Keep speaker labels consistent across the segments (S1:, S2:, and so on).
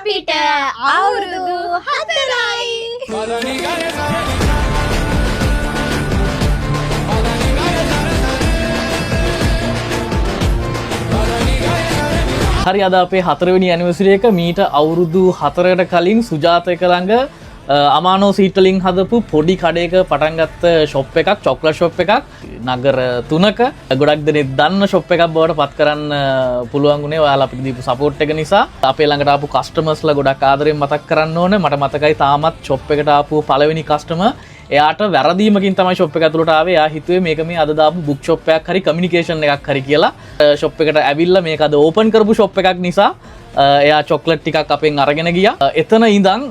S1: අපිට අවුරුදු 4යි.
S2: හරි අද අපේ 4 වෙනි ඇනිවර්සරි එක මීට අවුරුදු 4කට කලින් සුජාත එක ළඟ අමානෝ සීට් වලින් හදපු පොඩි කඩේක පටන් ගත්ත ෂොප් එකක්, චොක්ලට් ෂොප් එකක් නගර 3ක ගොඩක් දෙනෙක් දන්න ෂොප් එකක් බවට පත් කරන්න පුළුවන් උනේ ඔයාලා අපිට දීපු සපෝට් එක නිසා. අපේ ළඟට ආපු කස්ටමර්ස්ලා ගොඩක් ආදරෙන් මතක් කරන්න ඕනේ. මට මතකයි තාමත් ෂොප් එකට ආපු පළවෙනි කස්ටමර් එයාට වැරදීමකින් තමයි ෂොප් එක ඇතුළට ආවේ. එයා හිතුවේ මේක මේ අද දාපු බුක් ෂොප් එකක් හරි කමියුනිකේෂන් එකක් හරි කියලා. ෂොප් එකට ඇවිල්ලා මේක අද ඕපන් කරපු ෂොප් එකක් නිසා එයා චොක්ලට් ටිකක් අපෙන් අරගෙන ගියා. එතන ඉඳන්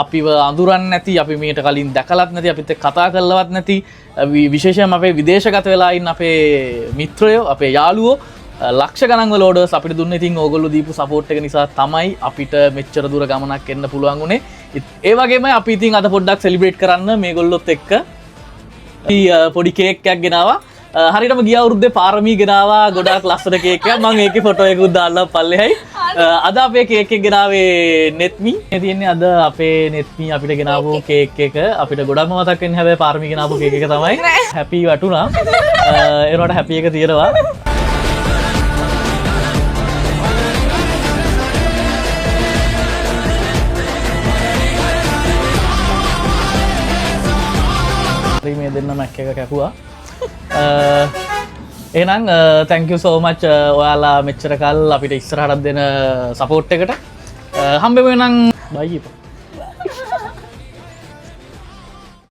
S2: අපිව අඳුරන්නේ නැති, අපි මීට කලින් දැකලත් නැති, අපිත් එක්ක කතා කරලවත් නැති, විශේෂයෙන්ම අපේ විදේශගත වෙලා ඉන්න අපේ මිත්‍රයෝ, අපේ යාළුවෝ ලක්ෂ ගණන් වල ඕඩර්ස් අපිට දුන්නේ. ඉතින් ඕගොල්ලෝ දීපු සපෝට් එක නිසා තමයි අපිට මෙච්චර දුර ගමනක් එන්න පුළුවන් උනේ. ඒ වගේම අපි ඉතින් අද පොඩ්ඩක් සෙලිබ්‍රේට් කරන්න මේගොල්ලොත් එක්ක පොඩි කේක් එකක් ගෙනාවා. හරියටම ගිය අවුරුද්දේ පාරමී ගෙනාවා. ගොඩාක් ලස්සන කේක් එකක්. මම ඒකේ ෆොටෝ එකකුත් දාලා පල්ලෙහායි. අද අපේ කේක් එක ගෙනාවේ නෙත්මි. මේ තියෙන්නේ අද අපේ නෙත්මි අපිට ගෙනාවු කේක් එක. අපිට ගොඩක්ම මතක් වෙන්නේ හැබැයි පාරමී ගෙනාවු කේක් එක තමයි. හැපි වටුණා. ඒනොට හැපි එක තියෙනවා. මේ දෙන්න මැක් එක කැපුවා. එහෙනම් thank you so much ඔයාලා මෙච්චර කල් අපිට ඉස්සරහට දෙන සපෝට් එකට. හම්බෙමු නම් බයි.